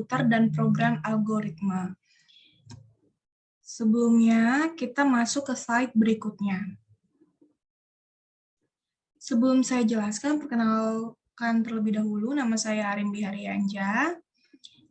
komputer dan program algoritma. Sebelumnya, kita masuk ke slide berikutnya. Sebelum saya jelaskan, perkenalkan terlebih dahulu, nama saya Arimbi Haryanja.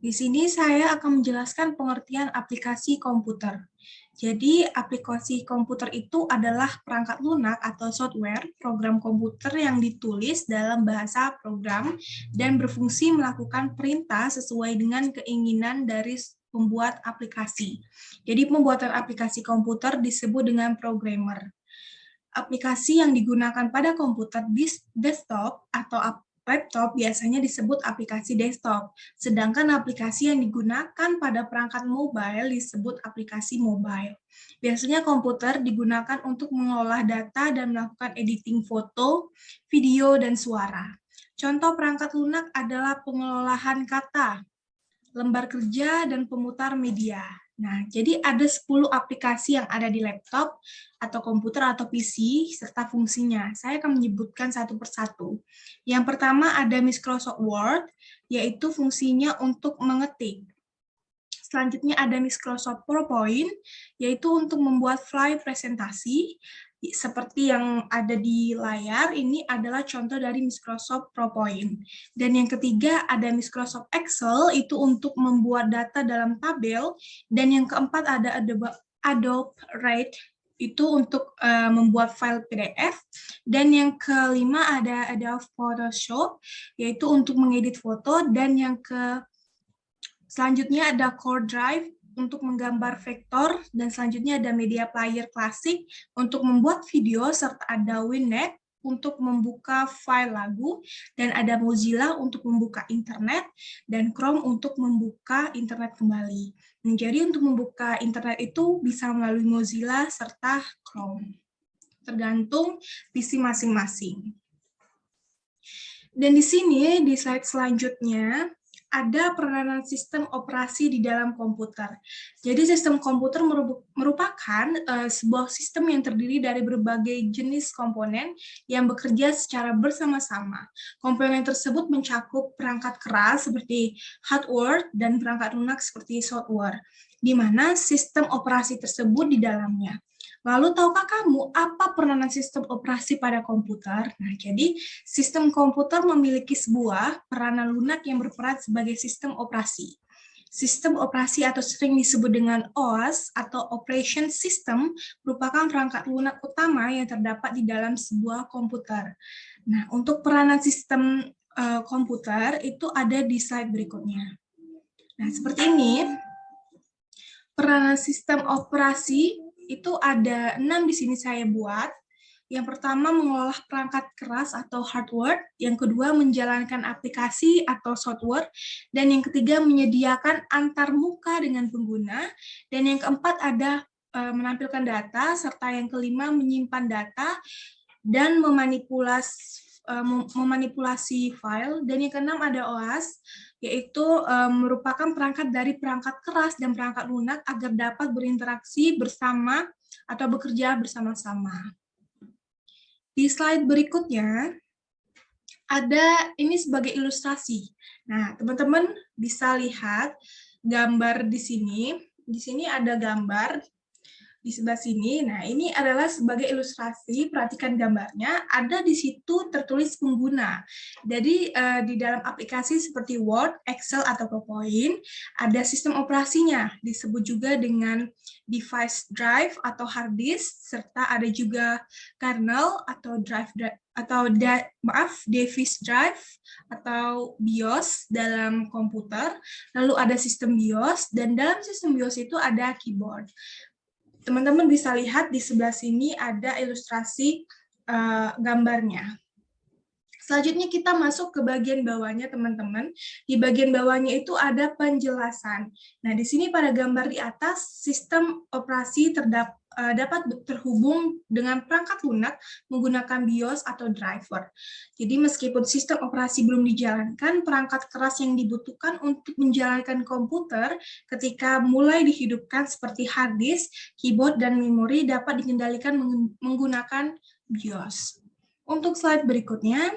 Di sini saya akan menjelaskan pengertian aplikasi komputer. Jadi, aplikasi komputer itu adalah perangkat lunak atau software, program komputer yang ditulis dalam bahasa program dan berfungsi melakukan perintah sesuai dengan keinginan dari pembuat aplikasi. Jadi, pembuatan aplikasi komputer disebut dengan programmer. Aplikasi yang digunakan pada komputer desktop atau laptop biasanya disebut aplikasi desktop, sedangkan aplikasi yang digunakan pada perangkat mobile disebut aplikasi mobile. Biasanya komputer digunakan untuk mengolah data dan melakukan editing foto, video, dan suara. Contoh perangkat lunak adalah pengolahan kata, lembar kerja, dan pemutar media. Nah, jadi ada 10 aplikasi yang ada di laptop atau komputer atau PC serta fungsinya. Saya akan menyebutkan satu persatu. Yang pertama ada Microsoft Word, yaitu fungsinya untuk mengetik. Selanjutnya ada Microsoft PowerPoint, yaitu untuk membuat slide presentasi. Seperti yang ada di layar, ini adalah contoh dari Microsoft PowerPoint. Dan yang ketiga ada Microsoft Excel, itu untuk membuat data dalam tabel. Dan yang keempat ada Adobe Write, itu untuk membuat file PDF. Dan yang kelima ada Adobe Photoshop, yaitu untuk mengedit foto. Dan yang selanjutnya ada Core Drive untuk menggambar vektor, dan selanjutnya ada Media Player Classic untuk membuat video, serta ada WinNet untuk membuka file lagu, dan ada Mozilla untuk membuka internet, dan Chrome untuk membuka internet kembali. Jadi untuk membuka internet itu bisa melalui Mozilla serta Chrome, tergantung PC masing-masing. Dan di sini, di slide selanjutnya, ada peranan sistem operasi di dalam komputer. Jadi sistem komputer merupakan sebuah sistem yang terdiri dari berbagai jenis komponen yang bekerja secara bersama-sama. Komponen tersebut mencakup perangkat keras seperti hardware dan perangkat lunak seperti software, di mana sistem operasi tersebut di dalamnya. Lalu, tahukah kamu apa peranan sistem operasi pada komputer? Nah, jadi sistem komputer memiliki sebuah peranan lunak yang berperan sebagai sistem operasi. Sistem operasi atau sering disebut dengan OS atau Operation System merupakan perangkat lunak utama yang terdapat di dalam sebuah komputer. Nah, untuk peranan sistem komputer itu ada di slide berikutnya. Nah, seperti ini. Peranan sistem operasi itu ada 6 di sini saya buat. Yang pertama mengolah perangkat keras atau hardware, yang kedua menjalankan aplikasi atau software, dan yang ketiga menyediakan antarmuka dengan pengguna, dan yang keempat ada menampilkan data, serta yang kelima menyimpan data dan memanipulasi file, dan yang keenam ada OS, yaitu merupakan perangkat dari perangkat keras dan perangkat lunak agar dapat berinteraksi bersama atau bekerja bersama-sama. Di slide berikutnya, ada ini sebagai ilustrasi. Nah, teman-teman bisa lihat gambar di sini. Di sini ada gambar di sebelah sini. Nah, ini adalah sebagai ilustrasi, perhatikan gambarnya, ada di situ tertulis pengguna. Jadi, di dalam aplikasi seperti Word, Excel, atau PowerPoint, ada sistem operasinya, disebut juga dengan device drive atau hard disk, serta ada juga kernel atau device drive atau BIOS dalam komputer, lalu ada sistem BIOS, dan dalam sistem BIOS itu ada keyboard. Teman-teman bisa lihat di sebelah sini ada ilustrasi gambarnya. Selanjutnya kita masuk ke bagian bawahnya, teman-teman. Di bagian bawahnya itu ada penjelasan. Nah, di sini pada gambar di atas, sistem operasi dapat terhubung dengan perangkat lunak menggunakan BIOS atau driver. Jadi meskipun sistem operasi belum dijalankan, perangkat keras yang dibutuhkan untuk menjalankan komputer ketika mulai dihidupkan seperti hard disk, keyboard, dan memori dapat dikendalikan menggunakan BIOS. Untuk slide berikutnya,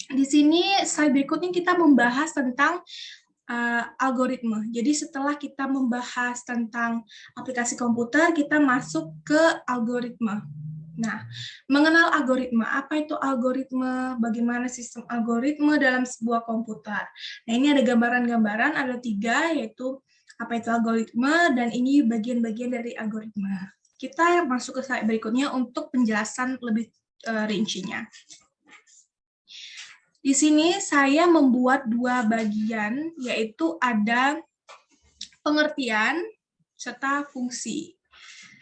di sini slide berikutnya kita membahas tentang algoritma. Jadi setelah kita membahas tentang aplikasi komputer, kita masuk ke algoritma. Nah, mengenal algoritma, apa itu algoritma, bagaimana sistem algoritma dalam sebuah komputer. Nah, ini ada gambaran-gambaran, ada 3, yaitu apa itu algoritma, dan ini bagian-bagian dari algoritma. Kita masuk ke slide berikutnya untuk penjelasan lebih rincinya. Di sini saya membuat 2 bagian, yaitu ada pengertian serta fungsi.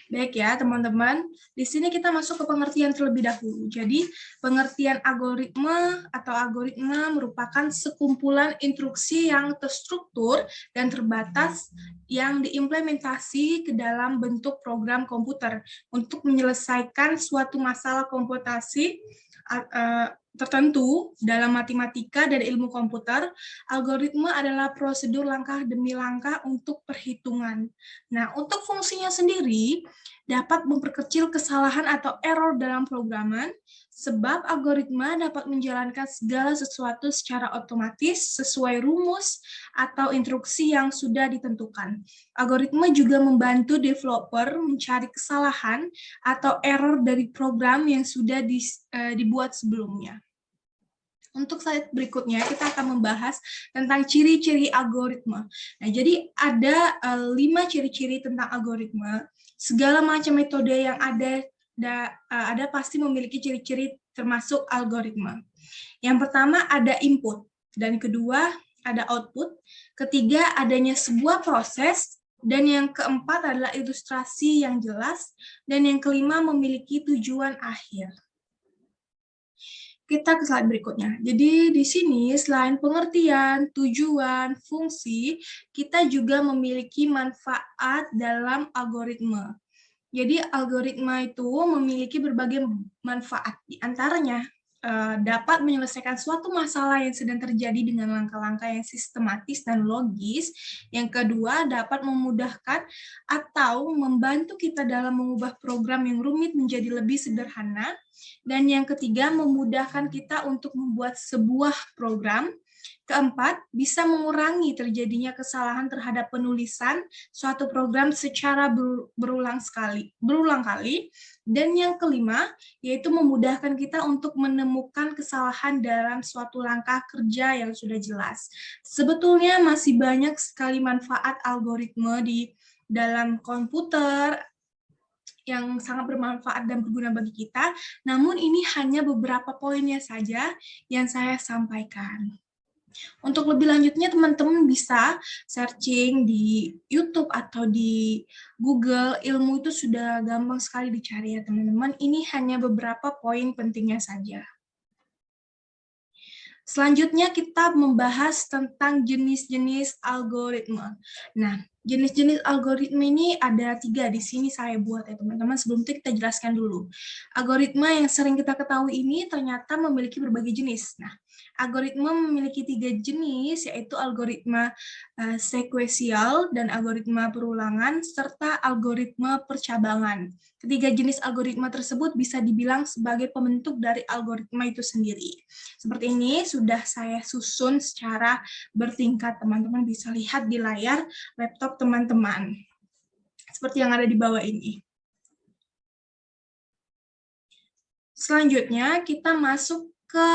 Baik ya, teman-teman. Di sini kita masuk ke pengertian terlebih dahulu. Jadi, pengertian algoritma atau algoritma merupakan sekumpulan instruksi yang terstruktur dan terbatas yang diimplementasi ke dalam bentuk program komputer untuk menyelesaikan suatu masalah komputasi tertentu dalam matematika dan ilmu komputer. Algoritma adalah prosedur langkah demi langkah untuk perhitungan. Nah, untuk fungsinya sendiri, dapat memperkecil kesalahan atau error dalam programan, sebab algoritma dapat menjalankan segala sesuatu secara otomatis sesuai rumus atau instruksi yang sudah ditentukan. Algoritma juga membantu developer mencari kesalahan atau error dari program yang sudah dibuat sebelumnya. Untuk slide berikutnya, kita akan membahas tentang ciri-ciri algoritma. Nah, jadi ada 5 ciri-ciri tentang algoritma. Segala macam metode yang ada pasti memiliki ciri-ciri termasuk algoritma. Yang pertama ada input, dan kedua ada output, ketiga adanya sebuah proses, dan yang keempat adalah ilustrasi yang jelas, dan yang kelima memiliki tujuan akhir. Kita ke slide berikutnya. Jadi di sini selain pengertian, tujuan, fungsi, kita juga memiliki manfaat dalam algoritma. Jadi algoritma itu memiliki berbagai manfaat, di antaranya dapat menyelesaikan suatu masalah yang sedang terjadi dengan langkah-langkah yang sistematis dan logis. Yang kedua, dapat memudahkan atau membantu kita dalam mengubah program yang rumit menjadi lebih sederhana. Dan yang ketiga, memudahkan kita untuk membuat sebuah program. Keempat, bisa mengurangi terjadinya kesalahan terhadap penulisan suatu program secara berulang kali. Dan yang kelima, yaitu memudahkan kita untuk menemukan kesalahan dalam suatu langkah kerja yang sudah jelas. Sebetulnya masih banyak sekali manfaat algoritma di dalam komputer yang sangat bermanfaat dan berguna bagi kita, namun ini hanya beberapa poinnya saja yang saya sampaikan. Untuk lebih lanjutnya, teman-teman bisa searching di YouTube atau di Google. Ilmu itu sudah gampang sekali dicari ya, teman-teman. Ini hanya beberapa poin pentingnya saja. Selanjutnya kita membahas tentang jenis-jenis algoritma. Nah, jenis-jenis algoritma ini ada 3 di sini saya buat ya teman-teman. Sebelum itu kita jelaskan dulu. Algoritma yang sering kita ketahui ini ternyata memiliki berbagai jenis. Nah, algoritma memiliki 3 jenis, yaitu algoritma sekuensial dan algoritma perulangan serta algoritma percabangan. Ketiga jenis algoritma tersebut bisa dibilang sebagai pembentuk dari algoritma itu sendiri. Seperti ini sudah saya susun secara bertingkat, teman-teman bisa lihat di layar laptop teman-teman. Seperti yang ada di bawah ini. Selanjutnya kita masuk ke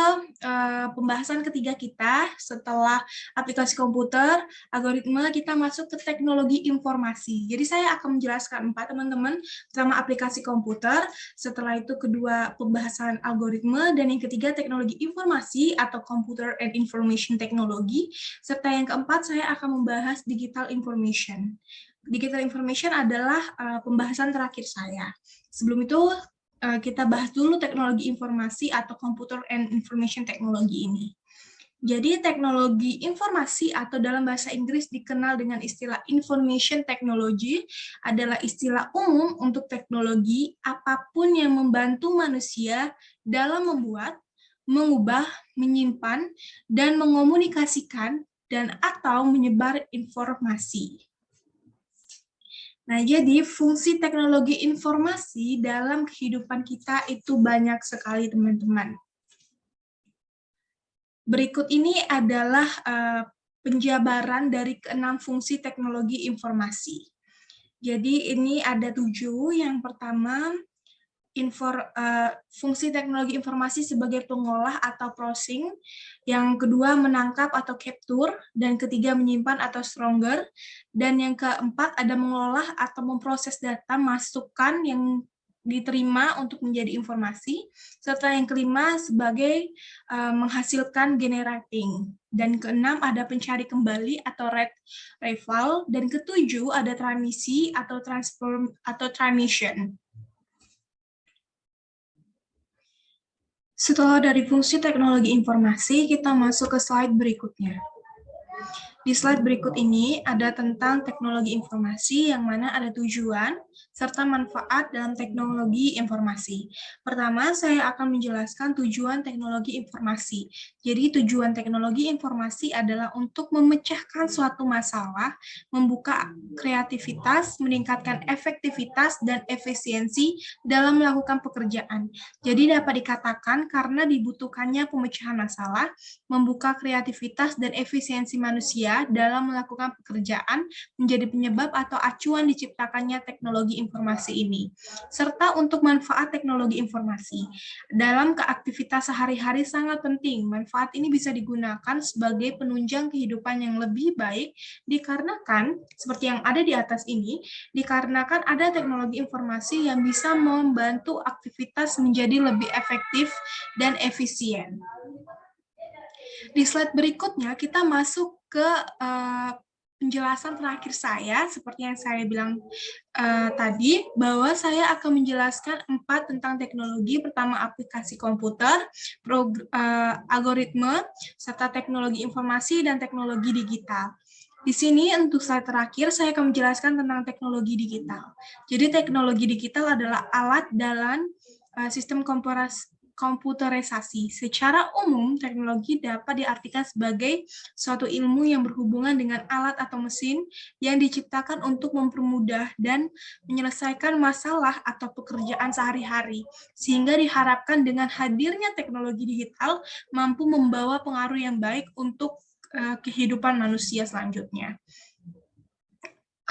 pembahasan ketiga kita. Setelah aplikasi komputer, algoritma, kita masuk ke teknologi informasi. Jadi saya akan menjelaskan 4, teman-teman. Pertama aplikasi komputer, setelah itu kedua pembahasan algoritma, dan yang ketiga teknologi informasi atau computer and information technology, serta yang keempat saya akan membahas digital information. Digital information adalah pembahasan terakhir saya. Sebelum itu, kita bahas dulu teknologi informasi atau Computer and Information Technology ini. Jadi teknologi informasi atau dalam bahasa Inggris dikenal dengan istilah information technology adalah istilah umum untuk teknologi apapun yang membantu manusia dalam membuat, mengubah, menyimpan, dan mengomunikasikan dan atau menyebar informasi. Nah, jadi fungsi teknologi informasi dalam kehidupan kita itu banyak sekali, teman-teman. Berikut ini adalah penjabaran dari keenam fungsi teknologi informasi. Jadi ini ada 7. Yang pertama, fungsi teknologi informasi sebagai pengolah atau processing, yang kedua menangkap atau capture, dan ketiga menyimpan atau stronger, dan yang keempat ada mengolah atau memproses data masukan yang diterima untuk menjadi informasi, serta yang kelima sebagai menghasilkan generating, dan keenam ada pencari kembali atau retrieval, dan ketujuh ada transmisi atau transform atau transmission. Setelah dari fungsi teknologi informasi, kita masuk ke slide berikutnya. Di slide berikut ini ada tentang teknologi informasi yang mana ada tujuan serta manfaat dalam teknologi informasi. Pertama, saya akan menjelaskan tujuan teknologi informasi. Jadi tujuan teknologi informasi adalah untuk memecahkan suatu masalah, membuka kreativitas, meningkatkan efektivitas dan efisiensi dalam melakukan pekerjaan. Jadi dapat dikatakan karena dibutuhkannya pemecahan masalah, membuka kreativitas dan efisiensi manusia dalam melakukan pekerjaan menjadi penyebab atau acuan diciptakannya teknologi informasi ini. Serta untuk manfaat teknologi informasi. Dalam keaktivitas sehari-hari sangat penting, manfaat ini bisa digunakan sebagai penunjang kehidupan yang lebih baik dikarenakan, seperti yang ada di atas ini, dikarenakan ada teknologi informasi yang bisa membantu aktivitas menjadi lebih efektif dan efisien. Di slide berikutnya, kita masuk ke penjelasan terakhir saya, seperti yang saya bilang tadi, bahwa saya akan menjelaskan 4 tentang teknologi. Pertama, aplikasi komputer, algoritma, serta teknologi informasi dan teknologi digital. Di sini, untuk slide terakhir, saya akan menjelaskan tentang teknologi digital. Jadi, teknologi digital adalah alat dalam sistem komputerisasi. Secara umum, teknologi dapat diartikan sebagai suatu ilmu yang berhubungan dengan alat atau mesin yang diciptakan untuk mempermudah dan menyelesaikan masalah atau pekerjaan sehari-hari, sehingga diharapkan dengan hadirnya teknologi digital mampu membawa pengaruh yang baik untuk kehidupan manusia selanjutnya.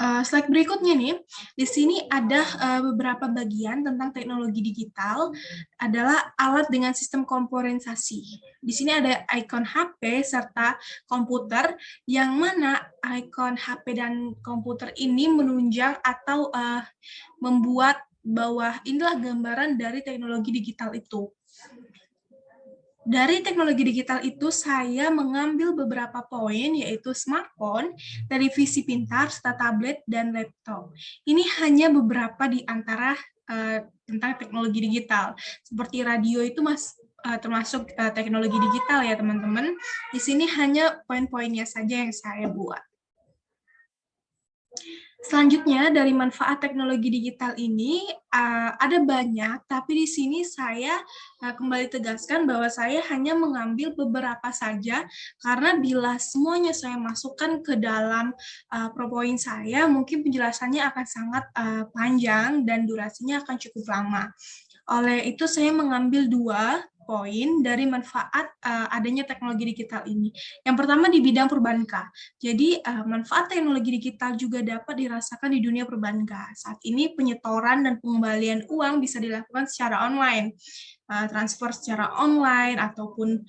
Slide berikutnya nih, di sini ada beberapa bagian tentang teknologi digital adalah alat dengan sistem komputerisasi. Di sini ada ikon HP serta komputer, yang mana ikon HP dan komputer ini menunjang atau membuat bawah inilah gambaran dari teknologi digital itu. Dari teknologi digital itu, saya mengambil beberapa poin, yaitu smartphone, televisi pintar, serta tablet, dan laptop. Ini hanya beberapa di antara tentang teknologi digital. Seperti radio itu termasuk teknologi digital ya, teman-teman. Di sini hanya poin-poinnya saja yang saya buat. Selanjutnya, dari manfaat teknologi digital ini ada banyak, tapi di sini saya kembali tegaskan bahwa saya hanya mengambil beberapa saja, karena bila semuanya saya masukkan ke dalam PowerPoint saya, mungkin penjelasannya akan sangat panjang dan durasinya akan cukup lama. Oleh itu, saya mengambil 2 poin dari manfaat adanya teknologi digital ini. Yang pertama di bidang perbankan. Jadi manfaat teknologi digital juga dapat dirasakan di dunia perbankan. Saat ini penyetoran dan pengembalian uang bisa dilakukan secara online, transfer secara online ataupun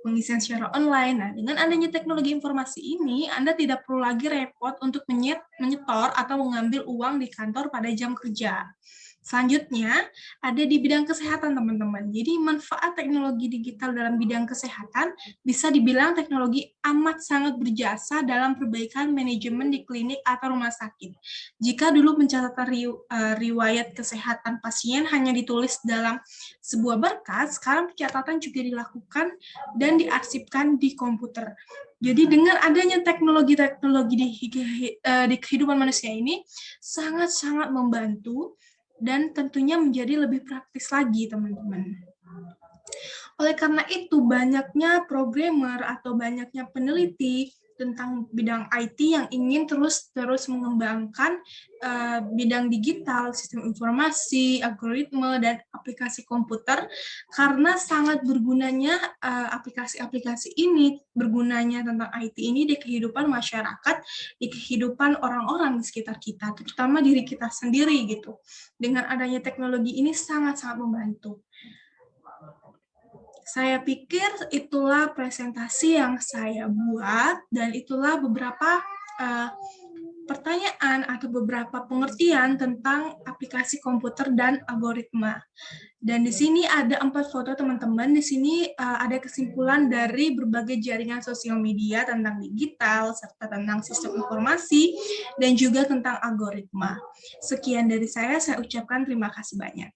pengisian secara online. Nah, dengan adanya teknologi informasi ini, Anda tidak perlu lagi repot untuk menyetor atau mengambil uang di kantor pada jam kerja. Selanjutnya, ada di bidang kesehatan, teman-teman. Jadi, manfaat teknologi digital dalam bidang kesehatan bisa dibilang teknologi amat sangat berjasa dalam perbaikan manajemen di klinik atau rumah sakit. Jika dulu pencatatan riwayat kesehatan pasien hanya ditulis dalam sebuah berkas, sekarang pencatatan juga dilakukan dan diarsipkan di komputer. Jadi dengan adanya teknologi-teknologi di kehidupan manusia ini sangat-sangat membantu dan tentunya menjadi lebih praktis lagi, teman-teman. Oleh karena itu, banyaknya programmer atau banyaknya peneliti tentang bidang IT yang ingin terus mengembangkan bidang digital, sistem informasi, algoritma, dan aplikasi komputer, karena sangat bergunanya aplikasi-aplikasi ini, bergunanya tentang IT ini di kehidupan masyarakat, di kehidupan orang-orang di sekitar kita, terutama diri kita sendiri gitu. Dengan adanya teknologi ini sangat-sangat membantu. Saya pikir itulah presentasi yang saya buat, dan itulah beberapa pertanyaan atau beberapa pengertian tentang aplikasi komputer dan algoritma. Dan di sini ada 4 foto teman-teman. Di sini ada kesimpulan dari berbagai jaringan sosial media tentang digital, serta tentang sistem informasi, dan juga tentang algoritma. Sekian dari saya ucapkan terima kasih banyak.